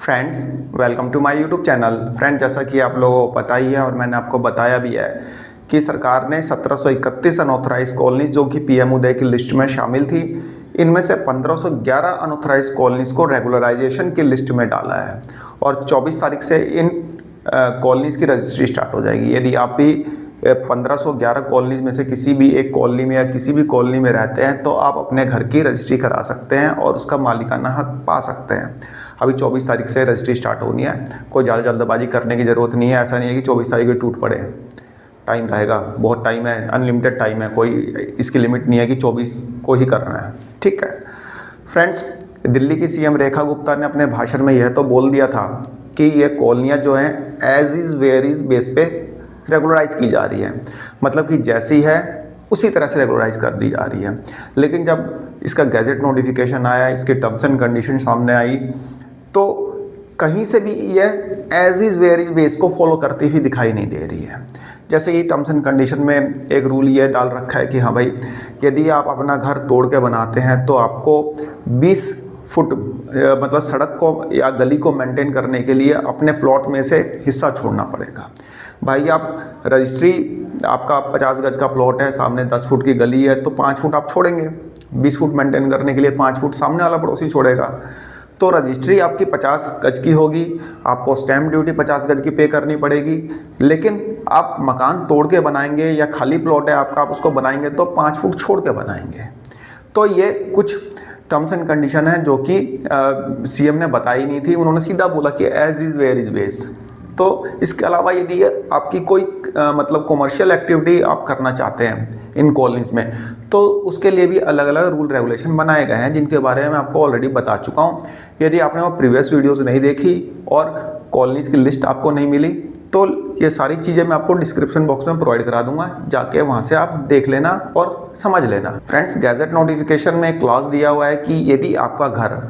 Friends, welcome to my YouTube channel. Friend, जैसा कि आप लोगों को पता ही है और मैंने आपको बताया भी है कि सरकार ने 1731 अनऑथराइज कॉलोनीज जो कि पीएम उदय की लिस्ट में शामिल थी, इनमें से 1511 अनऑथराइज कॉलोनीज को रेगुलराइजेशन की लिस्ट में डाला है और 24 तारीख से इन कॉलोनीज की रजिस्ट्री स्टार्ट हो जाएगी। यदि आप भी 1511 कॉलोनीज में से किसी भी एक कॉलोनी में या किसी भी कॉलोनी में रहते हैं तो आप अपने घर की रजिस्ट्री करा सकते हैं और उसका मालिकाना हक पा सकते हैं। अभी 24 तारीख से रजिस्ट्री स्टार्ट होनी है, कोई ज़्यादा जल्दबाजी करने की ज़रूरत नहीं है। ऐसा नहीं है कि 24 तारीख को टूट पड़े, टाइम रहेगा, बहुत टाइम है, अनलिमिटेड टाइम है, कोई इसकी लिमिट नहीं है कि 24 को ही करना है। ठीक है फ्रेंड्स, दिल्ली की सीएम रेखा गुप्ता ने अपने भाषण में यह तो बोल दिया था कि ये कॉलोनियाँ जो हैं as is where is basis पे रेगुलराइज की जा रही है, मतलब कि जैसी है उसी तरह से रेगुलराइज कर दी जा रही है। लेकिन जब इसका गैजेट नोटिफिकेशन आया, इसके टर्म्स एंड कंडीशन सामने आई, तो कहीं से भी ये as is where is basis को फॉलो करती हुई दिखाई नहीं दे रही है। जैसे ही टर्म्स एंड कंडीशन में एक रूल ये डाल रखा है कि हाँ भाई, यदि आप अपना घर तोड़ के बनाते हैं तो आपको 20 फुट मतलब सड़क को या गली को मेंटेन करने के लिए अपने प्लॉट में से हिस्सा छोड़ना पड़ेगा। भाई, आप रजिस्ट्री आपका 50 गज का प्लॉट है, सामने 10 फुट की गली है, तो 5 फुट आप छोड़ेंगे। 20 फुट मेंटेन करने के लिए 5 फुट सामने वाला पड़ोसी छोड़ेगा। तो रजिस्ट्री आपकी 50 गज की होगी, आपको स्टैम्प ड्यूटी 50 गज की पे करनी पड़ेगी। लेकिन आप मकान तोड़ के बनाएंगे या खाली प्लॉट है आपका, आप उसको बनाएंगे तो 5 फुट छोड़ के बनाएंगे। तो ये कुछ टर्म्स एंड कंडीशन है जो कि सीएम ने बताई नहीं थी। उन्होंने सीधा बोला कि as is where is basis. तो इसके अलावा यदि आपकी कोई मतलब कॉमर्शियल एक्टिविटी आप करना चाहते हैं इन कॉलोनीज में, तो उसके लिए भी अलग अलग रूल रेगुलेशन बनाए गए हैं, जिनके बारे में मैं आपको ऑलरेडी बता चुका हूं। यदि आपने वो प्रीवियस वीडियोस नहीं देखी और कॉलोनीज की लिस्ट आपको नहीं मिली, तो ये सारी चीज़ें मैं आपको डिस्क्रिप्शन बॉक्स में प्रोवाइड करा दूंगा, जाके वहाँ से आप देख लेना और समझ लेना। फ्रेंड्स, गैजेट नोटिफिकेशन में एक क्लॉज दिया हुआ है कि यदि आपका घर,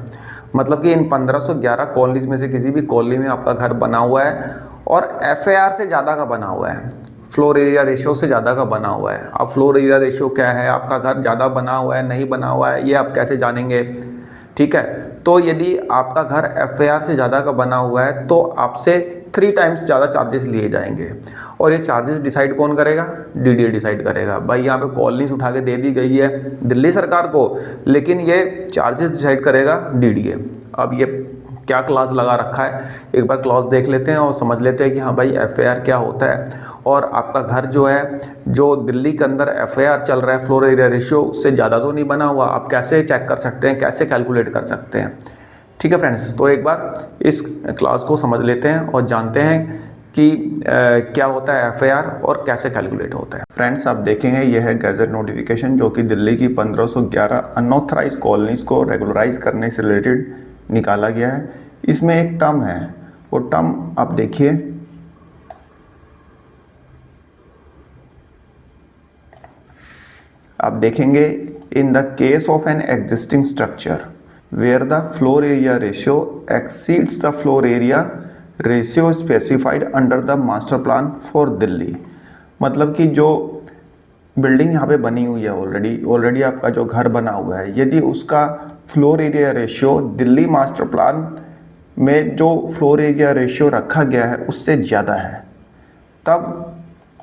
मतलब कि इन 1511 कॉलोनीज में से किसी भी कॉलोनी में आपका घर बना हुआ है और एफएआर से ज़्यादा का बना हुआ है, फ्लोर एरिया रेशियो से ज़्यादा का बना हुआ है। अब फ्लोर एरिया रेशियो क्या है, आपका घर ज़्यादा बना हुआ है नहीं बना हुआ है, ये आप कैसे जानेंगे? ठीक है, तो यदि आपका घर एफएआर से ज़्यादा का बना हुआ है तो आपसे 3 टाइम्स ज़्यादा चार्जेस लिए जाएंगे। और ये चार्जेस डिसाइड कौन करेगा? डीडीए डिसाइड करेगा। भाई, यहाँ पे कॉलोनीज उठा के दे दी गई है दिल्ली सरकार को, लेकिन ये चार्जेस डिसाइड करेगा डीडीए। अब ये क्या क्लॉज लगा रखा है, एक बार क्लॉज देख लेते हैं और समझ लेते हैं कि हाँ भाई एफएआर क्या होता है। और आपका घर जो है, जो दिल्ली के अंदर एफएआर चल रहा है फ्लोर एरिया रेशियो, उससे ज़्यादा तो नहीं बना हुआ। आप कैसे चेक कर सकते हैं, कैसे कैलकुलेट कर सकते हैं? ठीक है फ्रेंड्स, तो एक बार इस क्लॉज को समझ लेते हैं और जानते हैं कि क्या होता है एफआईआर और कैसे कैलकुलेट होता है। फ्रेंड्स, आप देखेंगे यह है गैजेट नोटिफिकेशन जो कि दिल्ली की 1511 अनऑथराइज कॉलोनीज को रेगुलराइज करने से रिलेटेड निकाला गया है। इसमें एक टर्म है, वो टर्म आप देखिए, आप देखेंगे in the case of an existing structure where the floor area ratio exceeds the floor area ratio specified under the master plan for Delhi. मतलब कि जो बिल्डिंग यहाँ पे बनी हुई है ऑलरेडी आपका जो घर बना हुआ है, यदि उसका floor area ratio Delhi master plan में जो फ्लोर एरिया रेशियो रखा गया है उससे ज़्यादा है, तब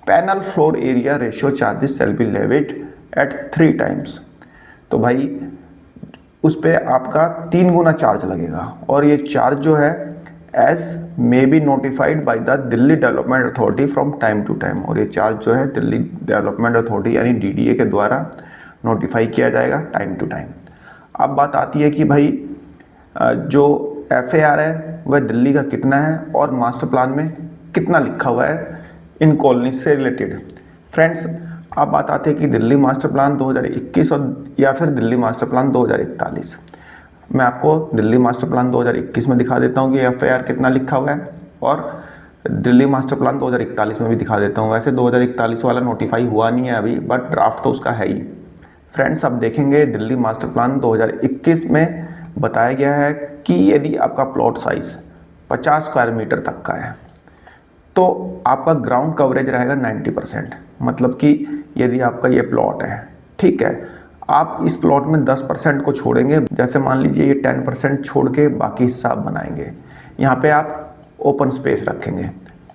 panel floor area ratio charges shall be levied eight 3 times. तो भाई उस पर आपका 3 गुना चार्ज लगेगा। और ये चार्ज जो है as may be notified by the Delhi development authority from time to time. और ये चार्ज जो है दिल्ली डेवलपमेंट अथॉरिटी यानी डीडीए के द्वारा नोटिफाई किया जाएगा टाइम टू टाइम। अब बात आती है कि भाई जो एफएआर है वह दिल्ली का कितना है और मास्टर प्लान में कितना लिखा हुआ है इन कॉलोनी से रिलेटेड। फ्रेंड्स, अब बात आती है कि दिल्ली मास्टर प्लान 2021 और या फिर दिल्ली मास्टर प्लान 2041। मैं आपको दिल्ली मास्टर प्लान 2021 में दिखा देता हूँ कि एफआईआर कितना लिखा हुआ है, और दिल्ली मास्टर प्लान 2041 में भी दिखा देता हूँ। वैसे 2041 वाला नोटिफाई हुआ नहीं है अभी, बट ड्राफ्ट तो उसका है ही। फ्रेंड्स, अब देखेंगे दिल्ली मास्टर प्लान 2021 में बताया गया है कि यदि आपका प्लॉट साइज 50 स्क्वायर मीटर तक का है तो आपका ग्राउंड कवरेज रहेगा 90%। मतलब कि यदि आपका ये प्लॉट है, ठीक है, आप इस प्लॉट में 10% को छोड़ेंगे, जैसे मान लीजिए ये 10% छोड़ के बाकी हिस्सा आप बनाएंगे, यहाँ पे आप ओपन स्पेस रखेंगे,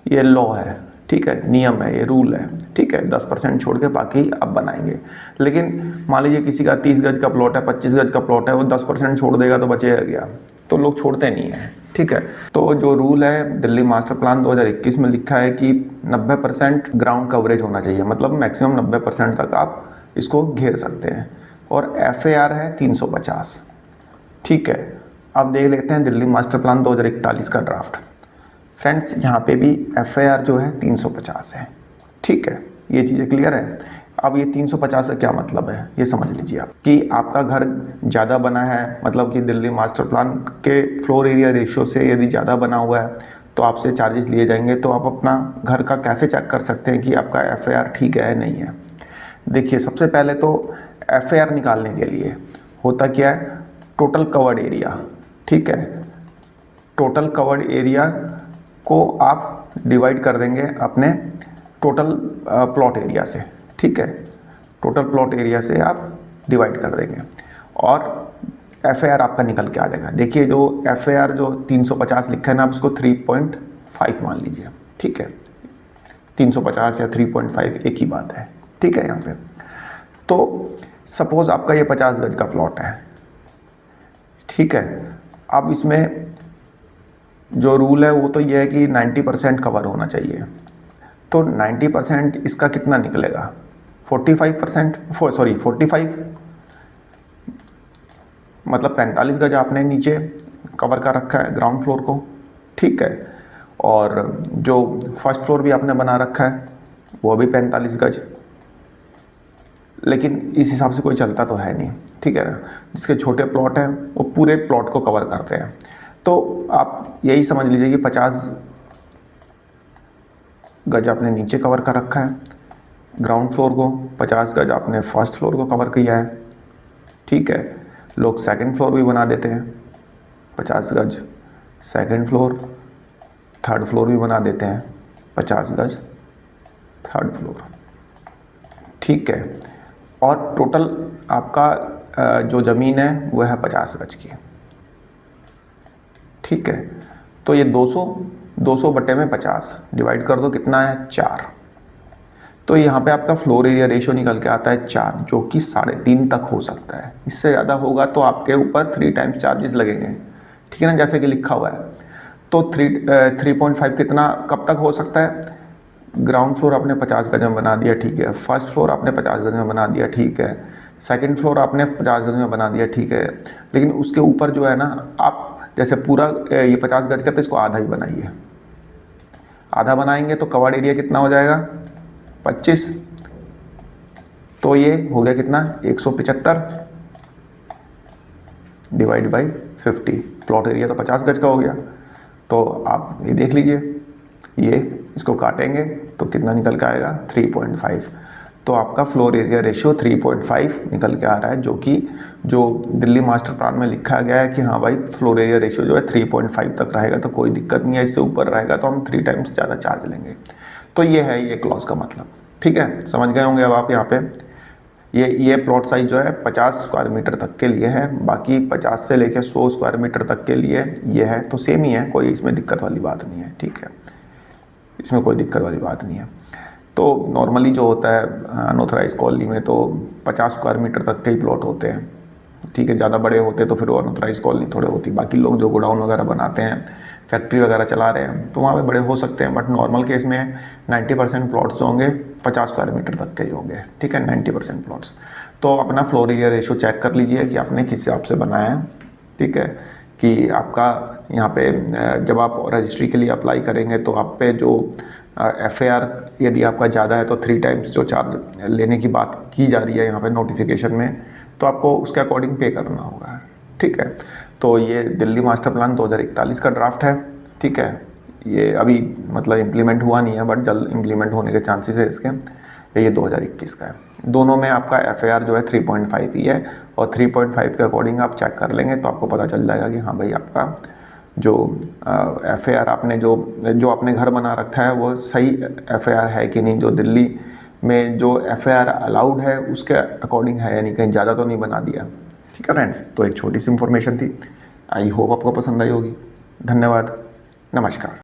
ये लॉ है, ठीक है, नियम है, ये रूल है, ठीक है। 10% छोड़ के बाकी आप बनाएंगे। लेकिन मान लीजिए किसी का 30 गज का प्लॉट है, 25 गज का प्लॉट है, वो 10% छोड़ देगा तो बचेगा क्या? तो लोग छोड़ते नहीं हैं, ठीक है। तो जो रूल है दिल्ली मास्टर प्लान 2021 में लिखा है कि 90% ग्राउंड कवरेज होना चाहिए, मतलब मैक्सिमम 90% तक आप इसको घेर सकते हैं। और FAR है 350, ठीक है। अब देख लेते हैं दिल्ली मास्टर प्लान 2041 का ड्राफ्ट। फ्रेंड्स यहाँ पे भी FAR जो है 350 है, ठीक है। ये चीज़ें क्लियर है। अब ये 350 का क्या मतलब है ये समझ लीजिए आप, कि आपका घर ज़्यादा बना है, मतलब कि दिल्ली मास्टर प्लान के फ्लोर एरिया रेशियो से यदि ज़्यादा बना हुआ है तो आपसे चार्जेस लिए जाएंगे। तो आप अपना घर का कैसे चेक कर सकते हैं कि आपका FAR ठीक है नहीं है? देखिए, सबसे पहले तो FAR निकालने के लिए होता क्या है, टोटल कवर्ड एरिया, ठीक है। टोटल कवर्ड एरिया को आप डिवाइड कर देंगे अपने टोटल प्लॉट एरिया से, ठीक है। टोटल प्लॉट एरिया से आप डिवाइड कर देंगे और FAR आपका निकल के आ जाएगा। देखिए, जो FAR जो 350 लिखा है ना, आप इसको 3.5 मान लीजिए, ठीक है। 350 या 3.5 एक ही बात है, ठीक है। यहाँ पे तो सपोज आपका ये 50 गज का प्लॉट है, ठीक है। अब इसमें जो रूल है वो तो ये है कि 90% कवर होना चाहिए। तो 90% इसका कितना निकलेगा? 45%, सॉरी 45, मतलब 45 गज आपने नीचे कवर कर रखा है ग्राउंड फ्लोर को, ठीक है। और जो फर्स्ट फ्लोर भी आपने बना रखा है वो भी 45 गज। लेकिन इस हिसाब से कोई चलता तो है नहीं, ठीक है। जिसके छोटे प्लॉट हैं वो पूरे प्लॉट को कवर करते हैं। तो आप यही समझ लीजिए कि 50 गज आपने नीचे कवर कर रखा है ग्राउंड फ्लोर को, 50 गज आपने फर्स्ट फ्लोर को कवर किया है, ठीक है। लोग सेकंड फ्लोर भी बना देते हैं, 50 गज सेकंड फ्लोर, थर्ड फ्लोर भी बना देते हैं 50 गज थर्ड फ्लोर, ठीक है। और टोटल आपका जो ज़मीन है वो है 50 गज की, ठीक है। तो ये 200 बटे में 50 डिवाइड कर दो, कितना है 4। तो यहाँ पे आपका फ्लोर एरिया रेशियो निकल के आता है 4, जो कि 3.5 तक हो सकता है। इससे ज़्यादा होगा तो आपके ऊपर 3 टाइम्स चार्जेस लगेंगे, ठीक है ना, जैसे कि लिखा हुआ है। तो 3.5 कितना कब तक हो सकता है? ग्राउंड फ्लोर आपने 50 गज में बना दिया, ठीक है। फर्स्ट फ्लोर आपने 50 गज में बना दिया, ठीक है। सेकंड फ्लोर आपने 50 गज में बना दिया, ठीक है। लेकिन उसके ऊपर जो है ना, आप जैसे पूरा ये 50 गज का, तो इसको आधा ही बनाइए। आधा बनाएंगे तो कवर्ड एरिया कितना हो जाएगा? 25। तो ये हो गया कितना? 175 डिवाइड बाई 50। प्लॉट एरिया तो 50 गज का हो गया। तो आप ये देख लीजिए, ये इसको काटेंगे तो कितना निकल के आएगा? 3.5। तो आपका फ्लोर एरिया रेशियो 3.5 निकल के आ रहा है, जो कि जो दिल्ली मास्टर प्लान में लिखा गया है कि हाँ भाई फ्लोर एरिया रेशियो जो है 3.5 तक रहेगा तो कोई दिक्कत नहीं है, इससे ऊपर रहेगा तो हम 3 टाइम्स ज़्यादा चार्ज लेंगे। तो ये है ये क्लॉज का मतलब, ठीक है। समझ गए होंगे अब आप यहाँ पे। ये प्लॉट साइज जो है 50 स्क्वायर मीटर तक के लिए है, बाकी 50 से लेकर 100 स्क्वायर मीटर तक के लिए ये है। तो सेम ही है, कोई इसमें दिक्कत वाली बात नहीं है, ठीक है। इसमें कोई दिक्कत वाली बात नहीं है। तो नॉर्मली जो होता है अनऑथराइज कॉलोनी में तो 50 स्क्वायर मीटर तक के ही प्लॉट होते हैं, ठीक है। ज़्यादा बड़े होते तो फिर वो अनऑथराइज कॉलोनी थोड़े होती। बाकी लोग जो गोडाउन वगैरह बनाते हैं, फैक्ट्री वगैरह चला रहे हैं, तो वहाँ पे बड़े हो सकते हैं। बट नॉर्मल केस में 90% प्लॉट्स जो होंगे 50 स्क्वायर मीटर तक के ही होंगे, ठीक है। 90% प्लॉट्स। तो अपना फ्लोर एरिया रेशियो चेक कर लीजिए कि आपने किस हिसाब से बनाया है, ठीक है। कि आपका यहाँ पे जब आप रजिस्ट्री के लिए अप्लाई करेंगे तो आप पे जो FAR यदि आपका ज़्यादा है तो 3 टाइम्स जो चार्ज लेने की बात की जा रही है यहाँ पे नोटिफिकेशन में, तो आपको उसके अकॉर्डिंग पे करना होगा, ठीक है। तो ये दिल्ली मास्टर प्लान 2041 का ड्राफ्ट है, ठीक है। ये अभी मतलब इम्प्लीमेंट हुआ नहीं है, बट जल्द इम्प्लीमेंट होने के चांसेस है इसके। ये 2021 का है। दोनों में आपका FAR जो है 3.5 ही है, और 3.5 के अकॉर्डिंग आप चेक कर लेंगे तो आपको पता चल जाएगा कि हाँ भाई आपका जो FAR आपने जो आपने घर बना रखा है वो सही FAR है कि नहीं, जो दिल्ली में जो FAR अलाउड है उसके अकॉर्डिंग है या नहीं, कहीं ज़्यादा तो नहीं बना दिया, ठीक है फ्रेंड्स। तो एक छोटी सी इन्फॉर्मेशन थी, आई होप आपको पसंद आई होगी। धन्यवाद। नमस्कार।